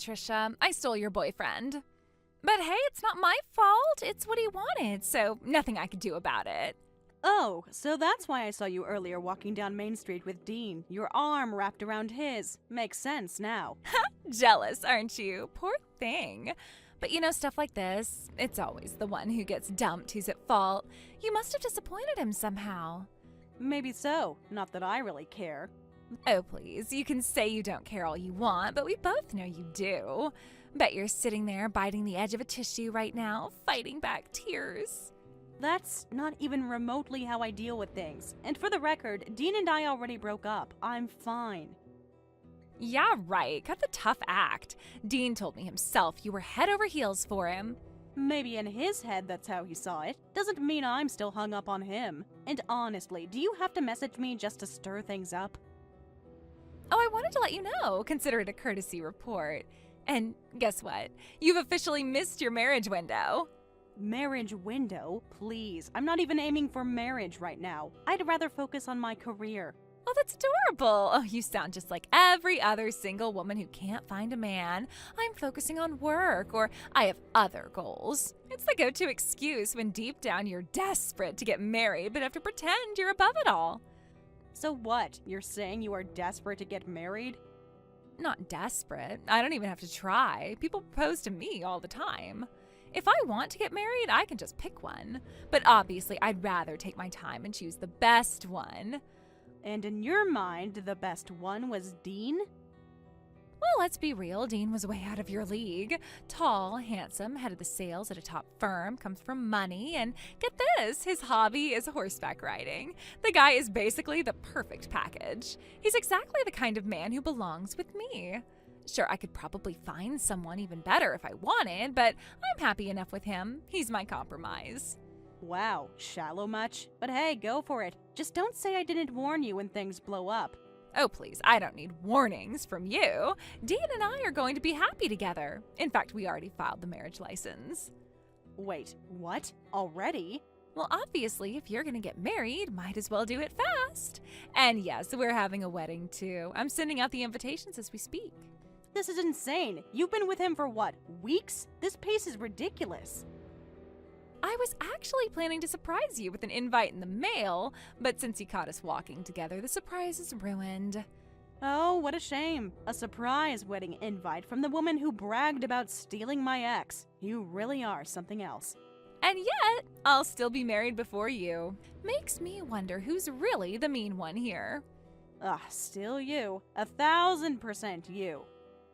Patricia. I stole your boyfriend. But hey, it's not my fault. It's what he wanted, so nothing I could do about it. Oh, so that's why I saw you earlier walking down Main Street with Dean, your arm wrapped around his. Makes sense now. Jealous, aren't you? Poor thing. But you know, stuff like this, it's always the one who gets dumped who's at fault. You must have disappointed him somehow. Maybe so, not that I really care. Oh, please, you can say you don't care all you want, but we both know you do. Bet you're sitting there biting the edge of a tissue right now, fighting back tears. That's not even remotely how I deal with things. And for the record, Dean and I already broke up. I'm fine. Yeah, right. Cut the tough act. Dean told me himself you were head over heels for him. Maybe in his head that's how he saw it. Doesn't mean I'm still hung up on him. And honestly, do you have to message me just to stir things up? Oh, I wanted to let you know. Consider it a courtesy report. And guess what? You've officially missed your marriage window. Marriage window? Please. I'm not even aiming for marriage right now. I'd rather focus on my career. Oh, that's adorable. Oh, you sound just like every other single woman who can't find a man. I'm focusing on work, or I have other goals. It's the go-to excuse when deep down you're desperate to get married but have to pretend you're above it all. So what? You're saying you are desperate to get married? Not desperate. I don't even have to try. People propose to me all the time. If I want to get married, I can just pick one. But obviously, I'd rather take my time and choose the best one. And in your mind, the best one was Dean? Well, let's be real. Dean was way out of your league. Tall, handsome, head of the sales at a top firm, comes from money, and get this, his hobby is horseback riding. The guy is basically the perfect package. He's exactly the kind of man who belongs with me. Sure, I could probably find someone even better if I wanted, but I'm happy enough with him. He's my compromise. Wow, shallow much? But hey, go for it. Just don't say I didn't warn you when things blow up. Oh, please, I don't need warnings from you. Dean and I are going to be happy together. In fact, we already filed the marriage license. Wait, what? Already? Well, obviously, if you're going to get married, might as well do it fast. And yes, we're having a wedding too. I'm sending out the invitations as we speak. This is insane. You've been with him for what, weeks? This pace is ridiculous. I was actually planning to surprise you with an invite in the mail, but since you caught us walking together, the surprise is ruined. Oh, what a shame. A surprise wedding invite from the woman who bragged about stealing my ex. You really are something else. And yet, I'll still be married before you. Makes me wonder who's really the mean one here. Still you. 1,000% you.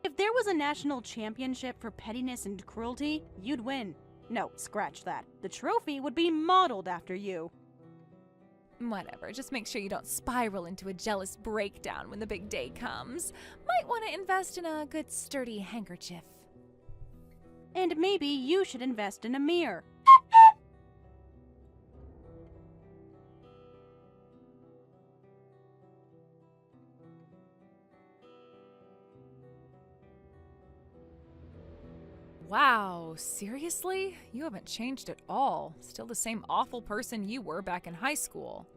If there was a national championship for pettiness and cruelty, you'd win. No, scratch that. The trophy would be modeled after you. Whatever, just make sure you don't spiral into a jealous breakdown when the big day comes. Might want to invest in a good sturdy handkerchief. And maybe you should invest in a mirror. Wow, seriously? You haven't changed at all. Still the same awful person you were back in high school.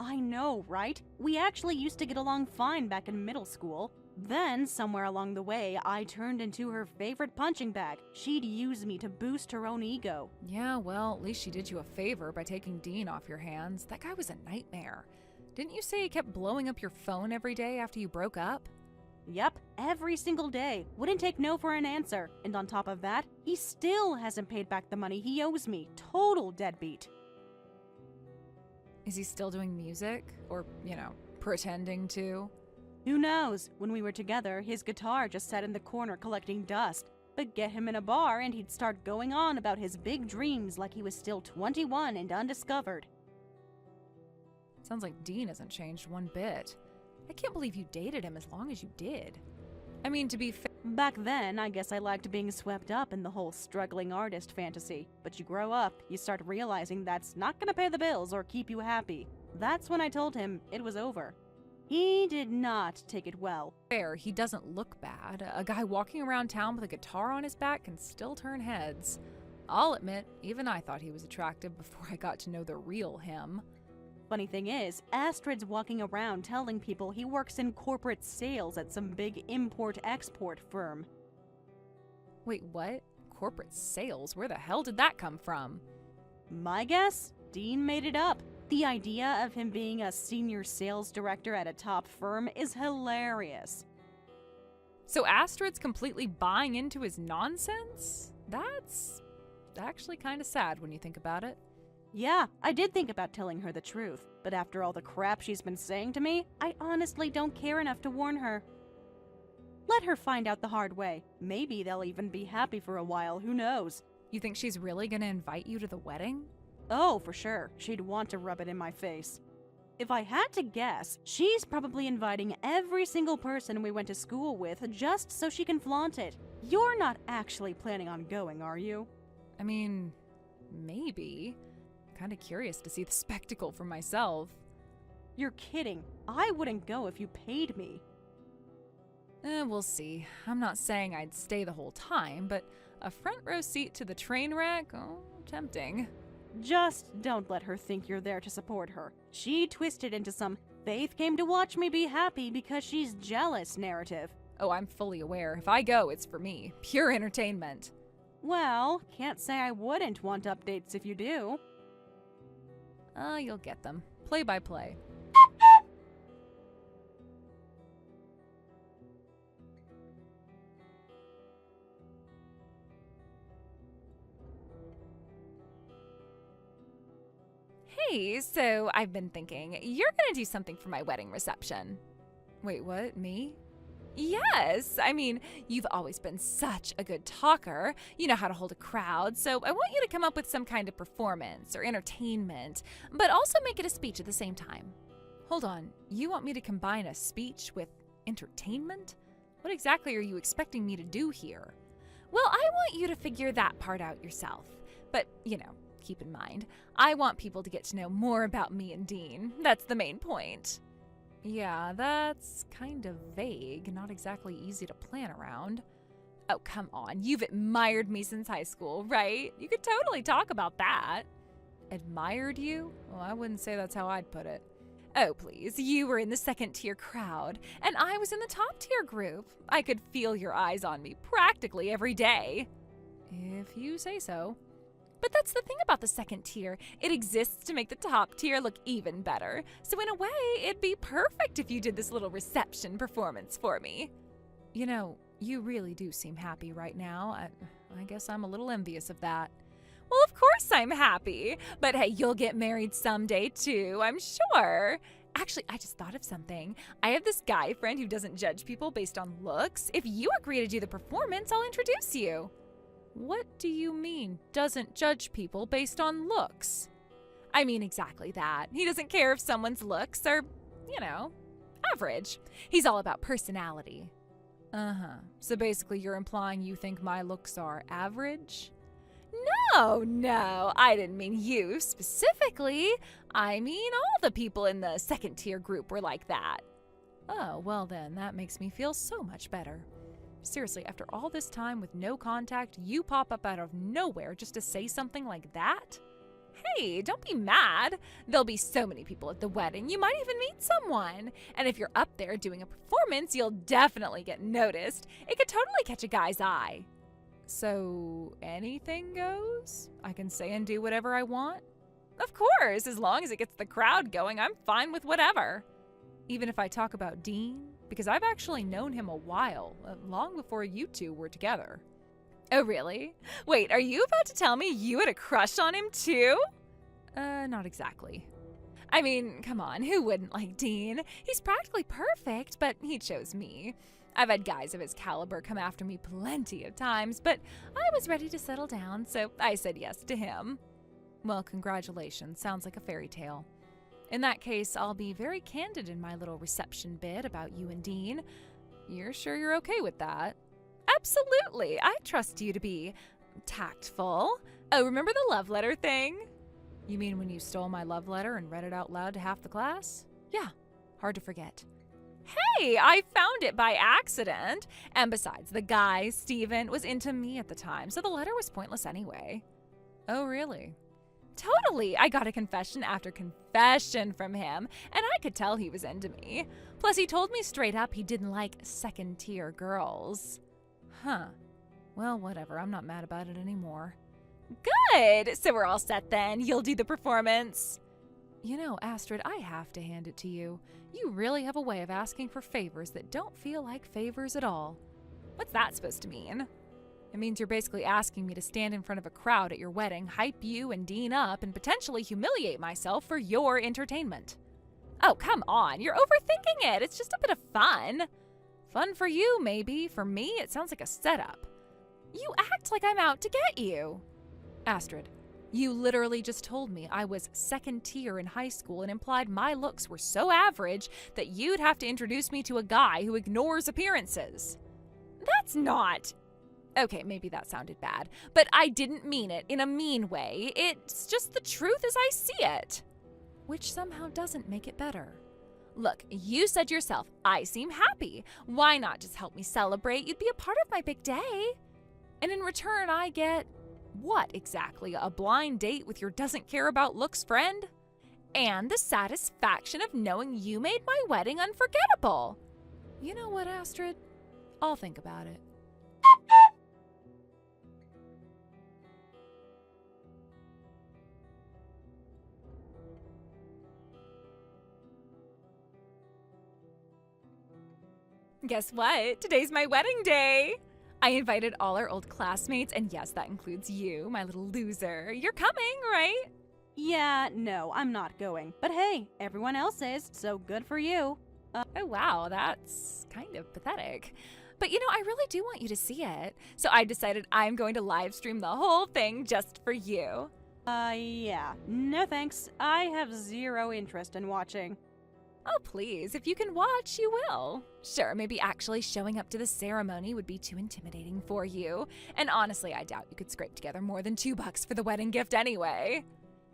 I know, right? We actually used to get along fine back in middle school. Then, somewhere along the way, I turned into her favorite punching bag. She'd use me to boost her own ego. Yeah, well, at least she did you a favor by taking Dean off your hands. That guy was a nightmare. Didn't you say he kept blowing up your phone every day after you broke up? Yep, every single day. Wouldn't take no for an answer. And on top of that, he still hasn't paid back the money he owes me. Total deadbeat. Is he still doing music? Or, pretending to? Who knows? When we were together, his guitar just sat in the corner collecting dust. But get him in a bar and he'd start going on about his big dreams like he was still 21 and undiscovered. Sounds like Dean hasn't changed one bit. I can't believe you dated him as long as you did. I mean, to be fair. Back then, I guess I liked being swept up in the whole struggling artist fantasy. But you grow up, you start realizing that's not gonna pay the bills or keep you happy. That's when I told him it was over. He did not take it well. Fair, he doesn't look bad. A guy walking around town with a guitar on his back can still turn heads. I'll admit, even I thought he was attractive before I got to know the real him. Funny thing is, Astrid's walking around telling people he works in corporate sales at some big import-export firm. Wait, what? Corporate sales? Where the hell did that come from? My guess? Dean made it up. The idea of him being a senior sales director at a top firm is hilarious. So Astrid's completely buying into his nonsense? That's actually kind of sad when you think about it. Yeah, I did think about telling her the truth, but after all the crap she's been saying to me, I honestly don't care enough to warn her. Let her find out the hard way. Maybe they'll even be happy for a while, who knows? You think she's really gonna invite you to the wedding? Oh, for sure. She'd want to rub it in my face. If I had to guess, she's probably inviting every single person we went to school with just so she can flaunt it. You're not actually planning on going, are you? I mean, maybe. Kind of curious to see the spectacle for myself. You're kidding. I wouldn't go if you paid me. We'll see. I'm not saying I'd stay the whole time, but a front row seat to the train wreck? Oh, tempting. Just don't let her think you're there to support her. She twisted into some Faith came to watch me be happy because she's jealous narrative. Oh, I'm fully aware. If I go, it's for me. Pure entertainment. Well, can't say I wouldn't want updates if you do. You'll get them. Play by play. Hey, so I've been thinking, you're gonna do something for my wedding reception. Wait, what? Me? Yes! I mean, you've always been such a good talker. You know how to hold a crowd, so I want you to come up with some kind of performance or entertainment, but also make it a speech at the same time. Hold on, you want me to combine a speech with entertainment? What exactly are you expecting me to do here? Well, I want you to figure that part out yourself. But, keep in mind, I want people to get to know more about me and Dean. That's the main point. Yeah, that's kind of vague, not exactly easy to plan around. Oh, come on, you've admired me since high school, right? You could totally talk about that. Admired you? Well, I wouldn't say that's how I'd put it. Oh, please, you were in the second-tier crowd, and I was in the top-tier group. I could feel your eyes on me practically every day. If you say so. But that's the thing about the second tier. It exists to make the top tier look even better. So in a way, it'd be perfect if you did this little reception performance for me. You really do seem happy right now. I guess I'm a little envious of that. Well, of course I'm happy. But hey, you'll get married someday too, I'm sure. Actually, I just thought of something. I have this guy friend who doesn't judge people based on looks. If you agree to do the performance, I'll introduce you. What do you mean, doesn't judge people based on looks? I mean exactly that. He doesn't care if someone's looks are, average. He's all about personality. So basically you're implying you think my looks are average? No, I didn't mean you specifically. I mean all the people in the second tier group were like that. Oh, well then, that makes me feel so much better. Seriously, after all this time with no contact, you pop up out of nowhere just to say something like that? Hey, don't be mad. There'll be so many people at the wedding, you might even meet someone. And if you're up there doing a performance, you'll definitely get noticed. It could totally catch a guy's eye. So, anything goes? I can say and do whatever I want? Of course, as long as it gets the crowd going, I'm fine with whatever. Even if I talk about Dean? Because I've actually known him a while, long before you two were together. Oh, really? Wait, are you about to tell me you had a crush on him too? Not exactly. I mean, come on, who wouldn't like Dean? He's practically perfect, but he chose me. I've had guys of his caliber come after me plenty of times, but I was ready to settle down, so I said yes to him. Well, congratulations. Sounds like a fairy tale. In that case, I'll be very candid in my little reception bit about you and Dean. You're sure you're okay with that? Absolutely. I trust you to be tactful. Oh, remember the love letter thing? You mean when you stole my love letter and read it out loud to half the class? Yeah, hard to forget. Hey, I found it by accident. And besides, the guy, Steven, was into me at the time, so the letter was pointless anyway. Oh, really? Totally. I got a confession after confession from him, and I could tell he was into me. Plus, he told me straight up he didn't like second-tier girls. Huh. Well, whatever. I'm not mad about it anymore. Good! So we're all set then. You'll do the performance. You know, Astrid, I have to hand it to you. You really have a way of asking for favors that don't feel like favors at all. What's that supposed to mean? It means you're basically asking me to stand in front of a crowd at your wedding, hype you and Dean up, and potentially humiliate myself for your entertainment. Oh, come on. You're overthinking it. It's just a bit of fun. Fun for you, maybe. For me, it sounds like a setup. You act like I'm out to get you. Astrid, you literally just told me I was second tier in high school and implied my looks were so average that you'd have to introduce me to a guy who ignores appearances. That's not... Okay, maybe that sounded bad, but I didn't mean it in a mean way. It's just the truth as I see it. Which somehow doesn't make it better. Look, you said yourself, I seem happy. Why not just help me celebrate? You'd be a part of my big day. And in return, I get... what exactly? A blind date with your doesn't care about looks friend? And the satisfaction of knowing you made my wedding unforgettable. You know what, Astrid? I'll think about it. Guess what? Today's my wedding day. I invited all our old classmates, and yes, that includes you, my little loser. You're coming, right? Yeah, no, I'm not going. But hey, everyone else is, so good for you. Oh, wow, that's kind of pathetic. But you know, I really do want you to see it. So I decided I'm going to live stream the whole thing just for you. Yeah. No thanks. I have zero interest in watching. Oh, please, if you can watch, you will. Sure, maybe actually showing up to the ceremony would be too intimidating for you. And honestly, I doubt you could scrape together more than $2 for the wedding gift anyway.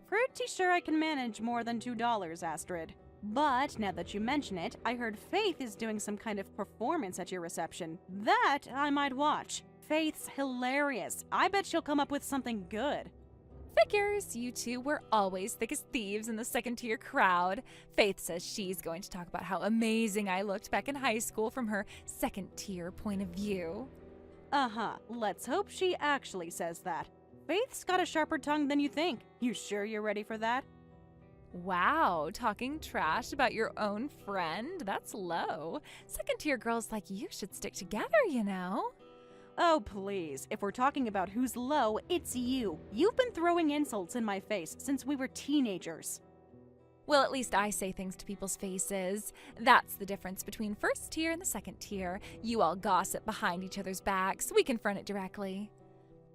Pretty sure I can manage more than $2, Astrid. But now that you mention it, I heard Faith is doing some kind of performance at your reception. That I might watch. Faith's hilarious. I bet she'll come up with something good. Figures, you two were always thick as thieves in the second-tier crowd. Faith says she's going to talk about how amazing I looked back in high school from her second-tier point of view. Uh-huh. Let's hope she actually says that. Faith's got a sharper tongue than you think. You sure you're ready for that? Wow, talking trash about your own friend? That's low. Second-tier girls like you should stick together, you know? Oh, please. If we're talking about who's low, it's you. You've been throwing insults in my face since we were teenagers. Well, at least I say things to people's faces. That's the difference between first tier and the second tier. You all gossip behind each other's backs. We confront it directly.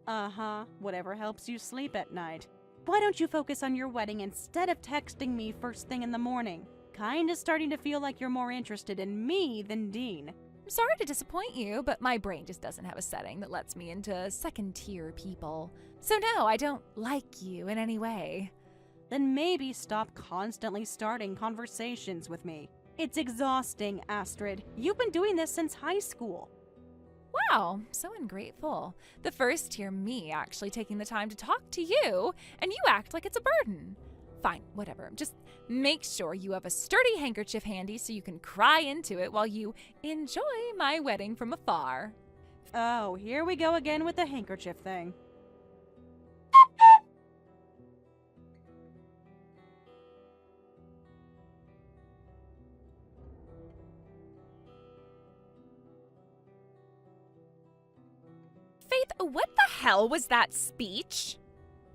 Uh-huh. Whatever helps you sleep at night. Why don't you focus on your wedding instead of texting me first thing in the morning? Kinda starting to feel like you're more interested in me than Dean. I'm sorry to disappoint you, but my brain just doesn't have a setting that lets me into second-tier people. So no, I don't like you in any way. Then maybe stop constantly starting conversations with me. It's exhausting, Astrid. You've been doing this since high school. Wow, so ungrateful. The first-tier me actually taking the time to talk to you, and you act like it's a burden. Fine, whatever. Just make sure you have a sturdy handkerchief handy so you can cry into it while you enjoy my wedding from afar. Oh, here we go again with the handkerchief thing. Faith, what the hell was that speech?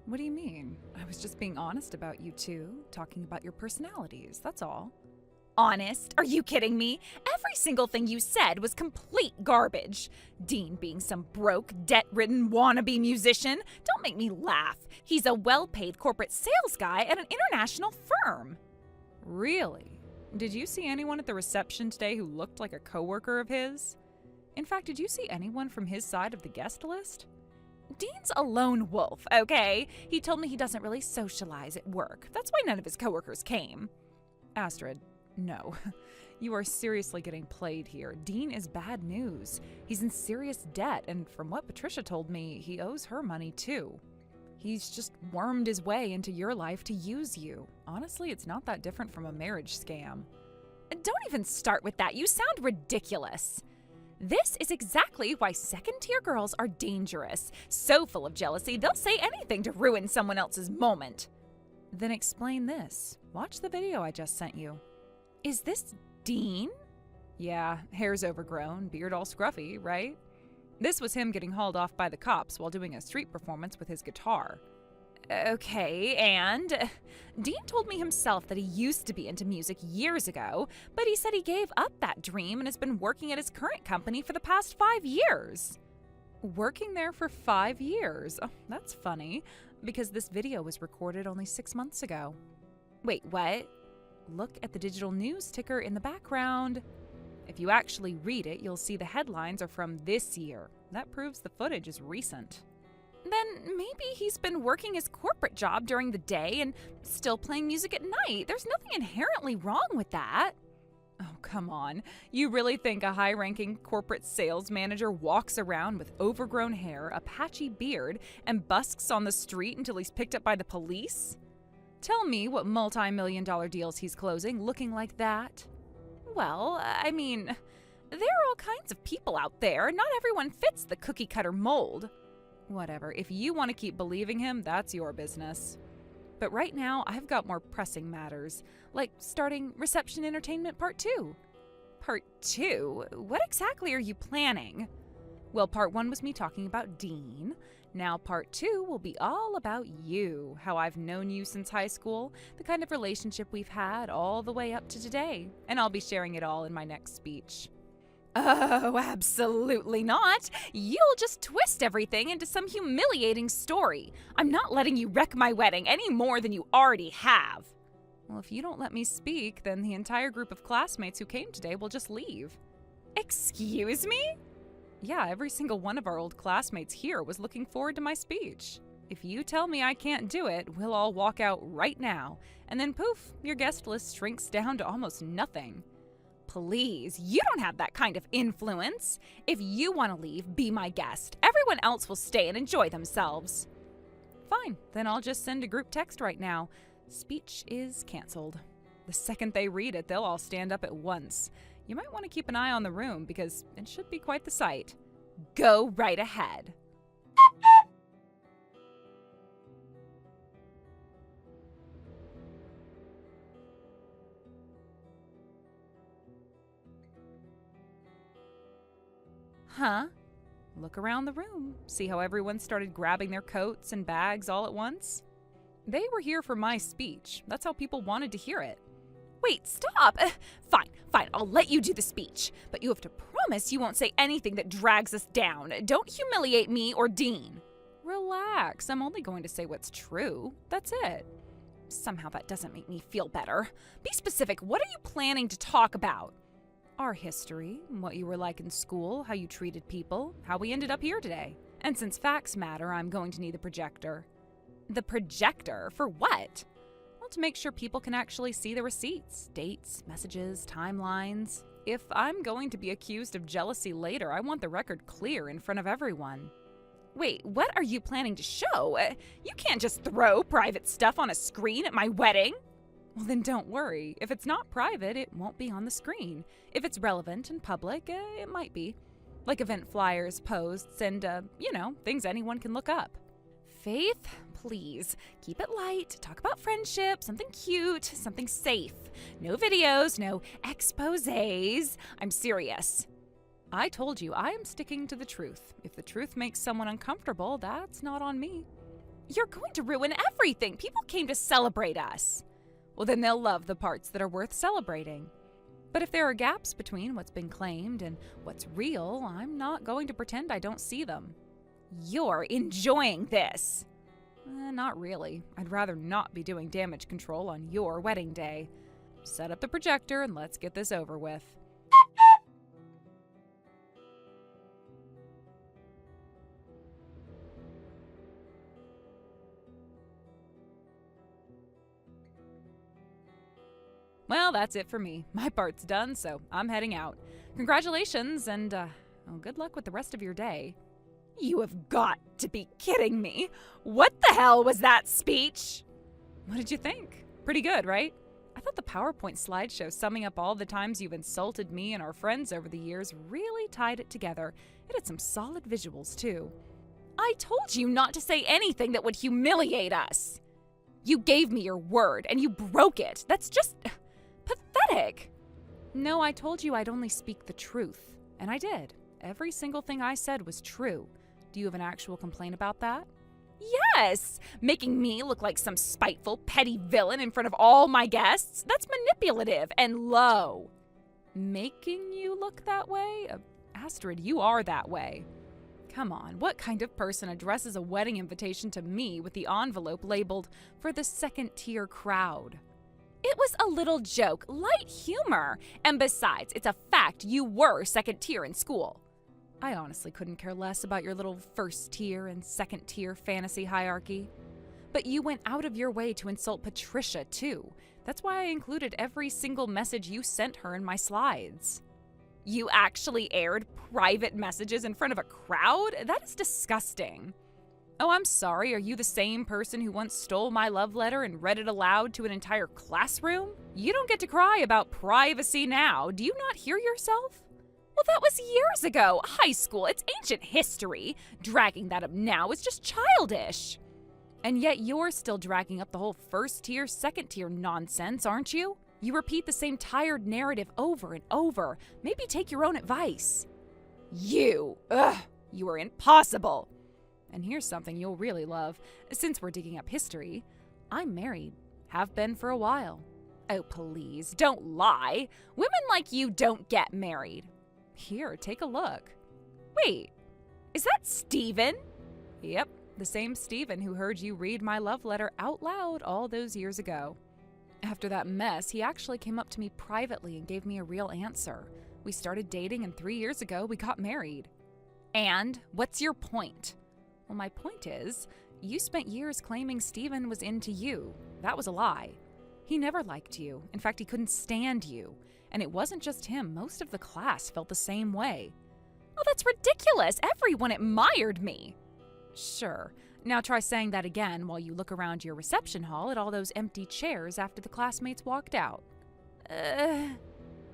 What do you mean? I was just being honest about you two, talking about your personalities, that's all. Honest? Are you kidding me? Every single thing you said was complete garbage. Dean being some broke, debt-ridden wannabe musician. Don't make me laugh. He's a well-paid corporate sales guy at an international firm. Really? Did you see anyone at the reception today who looked like a coworker of his? In fact, did you see anyone from his side of the guest list? Dean's a lone wolf, okay? He told me he doesn't really socialize at work. That's why none of his coworkers came. Astrid, no. You are seriously getting played here. Dean is bad news. He's in serious debt, and from what Patricia told me, he owes her money too. He's just wormed his way into your life to use you. Honestly, it's not that different from a marriage scam. Don't even start with that. You sound ridiculous. This is exactly why second-tier girls are dangerous. So full of jealousy, they'll say anything to ruin someone else's moment. Then explain this. Watch the video I just sent you. Is this Dean? Yeah, hair's overgrown, beard all scruffy, right? This was him getting hauled off by the cops while doing a street performance with his guitar. Okay, and Dean told me himself that he used to be into music years ago, but he said he gave up that dream and has been working at his current company for the past 5 years. Working there for 5 years? Oh, that's funny, because this video was recorded only 6 months ago. Wait, what? Look at the digital news ticker in the background. If you actually read it, you'll see the headlines are from this year. That proves the footage is recent. Then maybe he's been working his corporate job during the day and still playing music at night. There's nothing inherently wrong with that. Oh, come on. You really think a high-ranking corporate sales manager walks around with overgrown hair, a patchy beard, and busks on the street until he's picked up by the police? Tell me what multi-million-dollar deals he's closing looking like that. Well, I mean, there are all kinds of people out there. Not everyone fits the cookie-cutter mold. Whatever, if you want to keep believing him, that's your business. But right now, I've got more pressing matters, like starting Reception Entertainment Part 2. Part 2? What exactly are you planning? Well, Part 1 was me talking about Dean. Now Part 2 will be all about you, how I've known you since high school, the kind of relationship we've had all the way up to today, and I'll be sharing it all in my next speech. Oh, absolutely not. You'll just twist everything into some humiliating story. I'm not letting you wreck my wedding any more than you already have. Well, if you don't let me speak, then the entire group of classmates who came today will just leave. Excuse me? Yeah, every single one of our old classmates here was looking forward to my speech. If you tell me I can't do it, we'll all walk out right now, and then poof, your guest list shrinks down to almost nothing. Please, you don't have that kind of influence. If you want to leave, be my guest. Everyone else will stay and enjoy themselves. Fine, then I'll just send a group text right now. Speech is canceled. The second they read it, they'll all stand up at once. You might want to keep an eye on the room because it should be quite the sight. Go right ahead. Huh? Look around the room. See how everyone started grabbing their coats and bags all at once? They were here for my speech. That's how people wanted to hear it. Wait, stop! Fine, I'll let you do the speech. But you have to promise you won't say anything that drags us down. Don't humiliate me or Dean. Relax, I'm only going to say what's true. That's it. Somehow that doesn't make me feel better. Be specific, what are you planning to talk about? Our history, what you were like in school, how you treated people, how we ended up here today. And since facts matter, I'm going to need the projector. The projector? For what? Well, to make sure people can actually see the receipts, dates, messages, timelines. If I'm going to be accused of jealousy later, I want the record clear in front of everyone. Wait, what are you planning to show? You can't just throw private stuff on a screen at my wedding. Well, then don't worry. If it's not private, it won't be on the screen. If it's relevant and public, it might be. Like event flyers, posts, and, things anyone can look up. Faith, please, keep it light. Talk about friendship, something cute, something safe. No videos, no exposés. I'm serious. I told you I am sticking to the truth. If the truth makes someone uncomfortable, that's not on me. You're going to ruin everything. People came to celebrate us. Well, then they'll love the parts that are worth celebrating. But if there are gaps between what's been claimed and what's real, I'm not going to pretend I don't see them. You're enjoying this. Not really. I'd rather not be doing damage control on your wedding day. Set up the projector and let's get this over with. Well, that's it for me. My part's done, so I'm heading out. Congratulations, and good luck with the rest of your day. You have got to be kidding me. What the hell was that speech? What did you think? Pretty good, right? I thought the PowerPoint slideshow summing up all the times you've insulted me and our friends over the years really tied it together. It had some solid visuals, too. I told you not to say anything that would humiliate us. You gave me your word, and you broke it. That's just pathetic. No, I told you I'd only speak the truth, and I did. Every single thing I said was true. Do you have an actual complaint about that? Yes! Making me look like some spiteful, petty villain in front of all my guests? That's manipulative and low. Making you look that way? Astrid, you are that way. Come on, what kind of person addresses a wedding invitation to me with the envelope labeled for the second-tier crowd? It was a little joke, light humor. And besides, it's a fact you were second tier in school. I honestly couldn't care less about your little first tier and second tier fantasy hierarchy. But you went out of your way to insult Patricia, too. That's why I included every single message you sent her in my slides. You actually aired private messages in front of a crowd? That is disgusting. Oh, I'm sorry, are you the same person who once stole my love letter and read it aloud to an entire classroom? You don't get to cry about privacy now. Do you not hear yourself? Well, that was years ago. High school, it's ancient history. Dragging that up now is just childish. And yet you're still dragging up the whole first tier, second tier nonsense, aren't you? You repeat the same tired narrative over and over. Maybe take your own advice. You are impossible. And here's something you'll really love. Since we're digging up history, I'm married. Have been for a while. Oh, please, don't lie. Women like you don't get married. Here, take a look. Wait, is that Steven? Yep, the same Steven who heard you read my love letter out loud all those years ago. After that mess, he actually came up to me privately and gave me a real answer. We started dating, and 3 years ago, we got married. And what's your point? Well, my point is, you spent years claiming Steven was into you. That was a lie. He never liked you. In fact, he couldn't stand you. And it wasn't just him. Most of the class felt the same way. Oh, that's ridiculous. Everyone admired me. Sure. Now try saying that again while you look around your reception hall at all those empty chairs after the classmates walked out.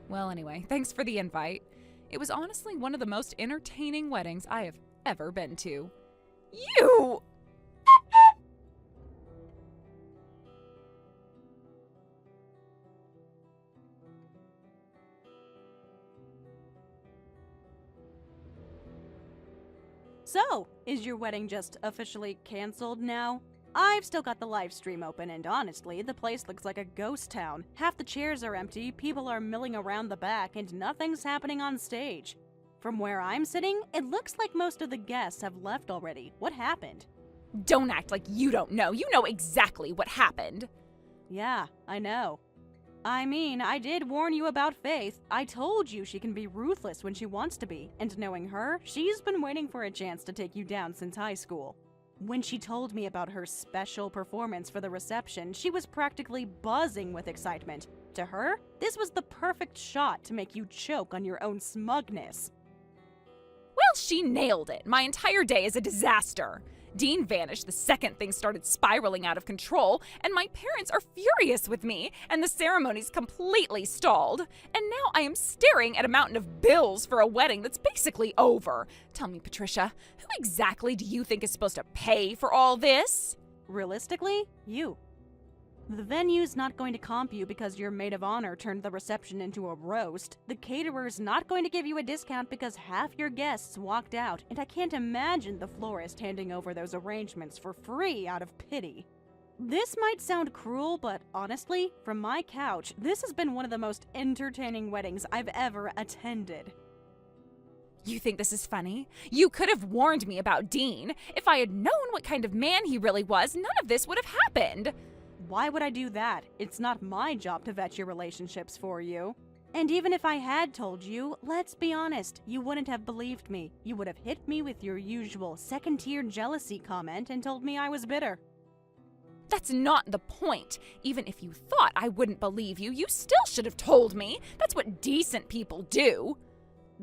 Well, anyway, thanks for the invite. It was honestly one of the most entertaining weddings I have ever been to. You! So, is your wedding just officially canceled now? I've still got the live stream open, and honestly, the place looks like a ghost town. Half the chairs are empty, people are milling around the back, and nothing's happening on stage. From where I'm sitting, it looks like most of the guests have left already. What happened? Don't act like you don't know. You know exactly what happened. Yeah, I know. I mean, I did warn you about Faith. I told you she can be ruthless when she wants to be, and knowing her, she's been waiting for a chance to take you down since high school. When she told me about her special performance for the reception, she was practically buzzing with excitement. To her, this was the perfect shot to make you choke on your own smugness. Well, she nailed it. My entire day is a disaster. Dean vanished the second things started spiraling out of control, and my parents are furious with me, and the ceremony's completely stalled. And now I am staring at a mountain of bills for a wedding that's basically over. Tell me, Patricia, who exactly do you think is supposed to pay for all this? Realistically, you. The venue's not going to comp you because your maid of honor turned the reception into a roast. The caterer's not going to give you a discount because half your guests walked out, and I can't imagine the florist handing over those arrangements for free out of pity. This might sound cruel, but honestly, from my couch, this has been one of the most entertaining weddings I've ever attended. You think this is funny? You could have warned me about Dean. If I had known what kind of man he really was, none of this would have happened. Why would I do that? It's not my job to vet your relationships for you. And even if I had told you, let's be honest, you wouldn't have believed me. You would have hit me with your usual second-tier jealousy comment and told me I was bitter. That's not the point. Even if you thought I wouldn't believe you, you still should have told me. That's what decent people do.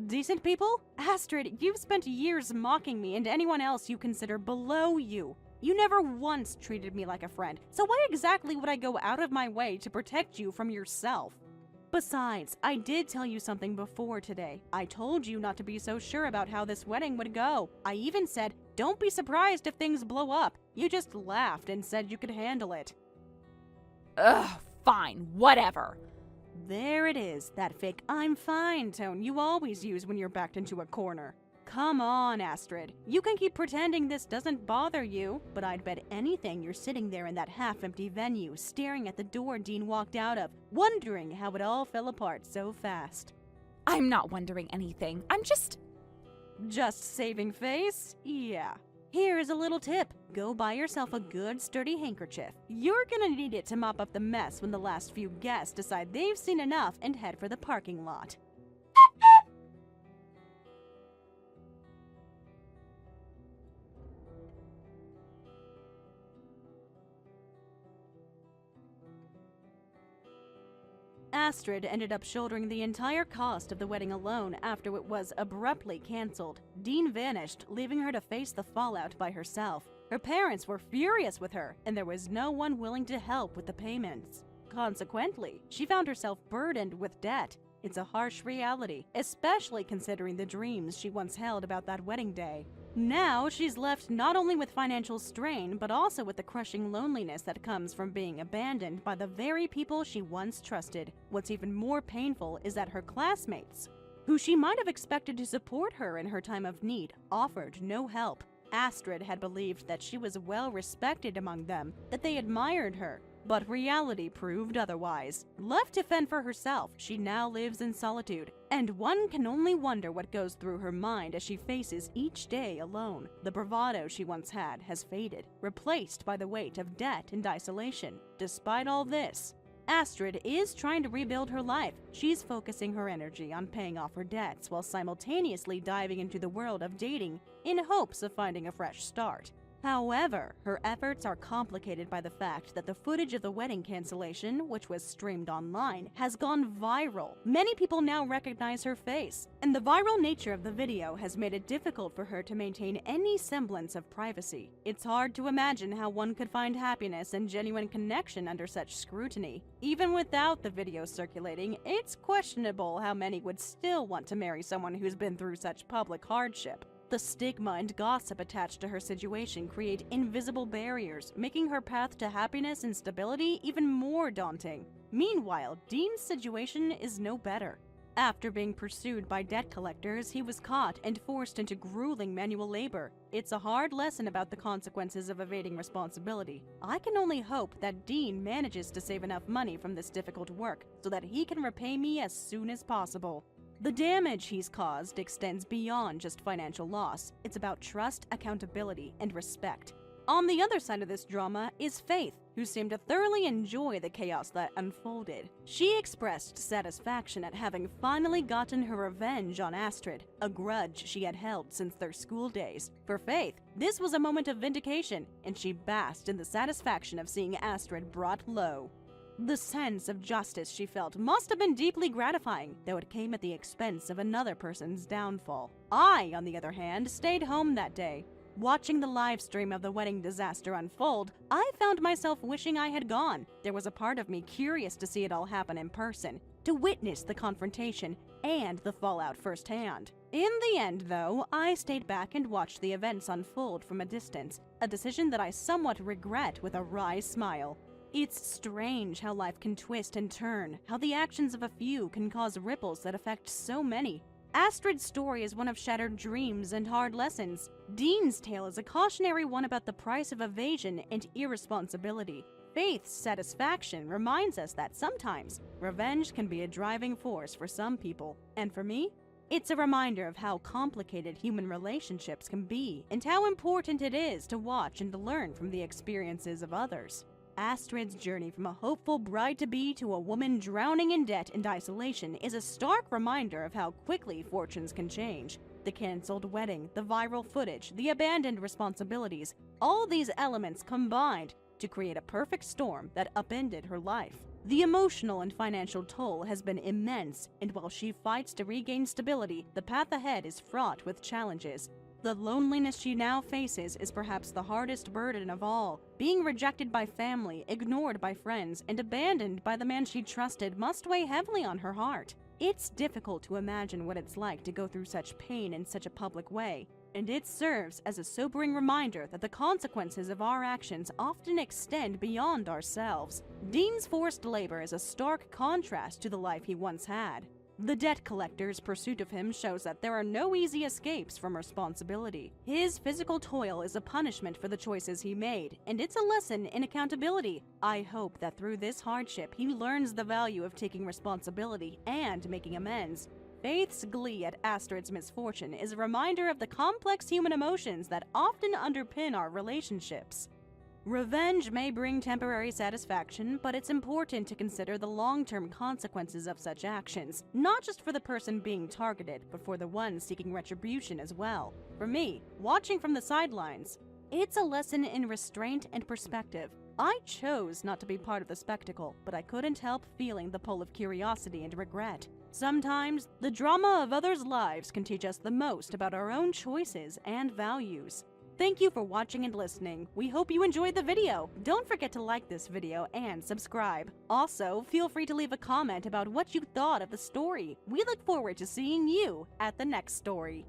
Decent people? Astrid, you've spent years mocking me and anyone else you consider below you. You never once treated me like a friend, so why exactly would I go out of my way to protect you from yourself? Besides, I did tell you something before today. I told you not to be so sure about how this wedding would go. I even said, don't be surprised if things blow up. You just laughed and said you could handle it. Ugh, fine, whatever. There it is, that fake I'm fine tone you always use when you're backed into a corner. Come on, Astrid. You can keep pretending this doesn't bother you, but I'd bet anything you're sitting there in that half-empty venue, staring at the door Dean walked out of, wondering how it all fell apart so fast. I'm not wondering anything. I'm just saving face? Yeah. Here's a little tip. Go buy yourself a good, sturdy handkerchief. You're gonna need it to mop up the mess when the last few guests decide they've seen enough and head for the parking lot. Astrid ended up shouldering the entire cost of the wedding alone after it was abruptly cancelled. Dean vanished, leaving her to face the fallout by herself. Her parents were furious with her, and there was no one willing to help with the payments. Consequently, she found herself burdened with debt. It's a harsh reality, especially considering the dreams she once held about that wedding day. Now, she's left not only with financial strain, but also with the crushing loneliness that comes from being abandoned by the very people she once trusted. What's even more painful is that her classmates, who she might have expected to support her in her time of need, offered no help. Astrid had believed that she was well respected among them, that they admired her. But reality proved otherwise. Left to fend for herself, she now lives in solitude, and one can only wonder what goes through her mind as she faces each day alone. The bravado she once had has faded, replaced by the weight of debt and isolation. Despite all this, Astrid is trying to rebuild her life. She's focusing her energy on paying off her debts while simultaneously diving into the world of dating in hopes of finding a fresh start. However, her efforts are complicated by the fact that the footage of the wedding cancellation, which was streamed online, has gone viral. Many people now recognize her face, and the viral nature of the video has made it difficult for her to maintain any semblance of privacy. It's hard to imagine how one could find happiness and genuine connection under such scrutiny. Even without the video circulating, it's questionable how many would still want to marry someone who's been through such public hardship. The stigma and gossip attached to her situation create invisible barriers, making her path to happiness and stability even more daunting. Meanwhile, Dean's situation is no better. After being pursued by debt collectors, he was caught and forced into grueling manual labor. It's a hard lesson about the consequences of evading responsibility. I can only hope that Dean manages to save enough money from this difficult work so that he can repay me as soon as possible. The damage he's caused extends beyond just financial loss. It's about trust, accountability, and respect. On the other side of this drama is Faith, who seemed to thoroughly enjoy the chaos that unfolded. She expressed satisfaction at having finally gotten her revenge on Astrid, a grudge she had held since their school days. For Faith, this was a moment of vindication, and she basked in the satisfaction of seeing Astrid brought low. The sense of justice she felt must have been deeply gratifying, though it came at the expense of another person's downfall. I, on the other hand, stayed home that day. Watching the live stream of the wedding disaster unfold, I found myself wishing I had gone. There was a part of me curious to see it all happen in person, to witness the confrontation and the fallout firsthand. In the end, though, I stayed back and watched the events unfold from a distance, a decision that I somewhat regret with a wry smile. It's strange how life can twist and turn, how the actions of a few can cause ripples that affect so many. Astrid's story is one of shattered dreams and hard lessons. Dean's tale is a cautionary one about the price of evasion and irresponsibility. Faith's satisfaction reminds us that sometimes revenge can be a driving force for some people. And for me, it's a reminder of how complicated human relationships can be and how important it is to watch and learn from the experiences of others. Astrid's journey from a hopeful bride-to-be to a woman drowning in debt and isolation is a stark reminder of how quickly fortunes can change. The cancelled wedding, the viral footage, the abandoned responsibilities, all these elements combined to create a perfect storm that upended her life. The emotional and financial toll has been immense, and while she fights to regain stability, the path ahead is fraught with challenges. The loneliness she now faces is perhaps the hardest burden of all. Being rejected by family, ignored by friends, and abandoned by the man she trusted must weigh heavily on her heart. It's difficult to imagine what it's like to go through such pain in such a public way, and it serves as a sobering reminder that the consequences of our actions often extend beyond ourselves. Dean's forced labor is a stark contrast to the life he once had. The debt collector's pursuit of him shows that there are no easy escapes from responsibility. His physical toil is a punishment for the choices he made, and it's a lesson in accountability. I hope that through this hardship he learns the value of taking responsibility and making amends. Faith's glee at Astrid's misfortune is a reminder of the complex human emotions that often underpin our relationships. Revenge may bring temporary satisfaction, but it's important to consider the long-term consequences of such actions, not just for the person being targeted, but for the one seeking retribution as well. For me, watching from the sidelines, it's a lesson in restraint and perspective. I chose not to be part of the spectacle, but I couldn't help feeling the pull of curiosity and regret. Sometimes, the drama of others' lives can teach us the most about our own choices and values. Thank you for watching and listening. We hope you enjoyed the video. Don't forget to like this video and subscribe. Also, feel free to leave a comment about what you thought of the story. We look forward to seeing you at the next story.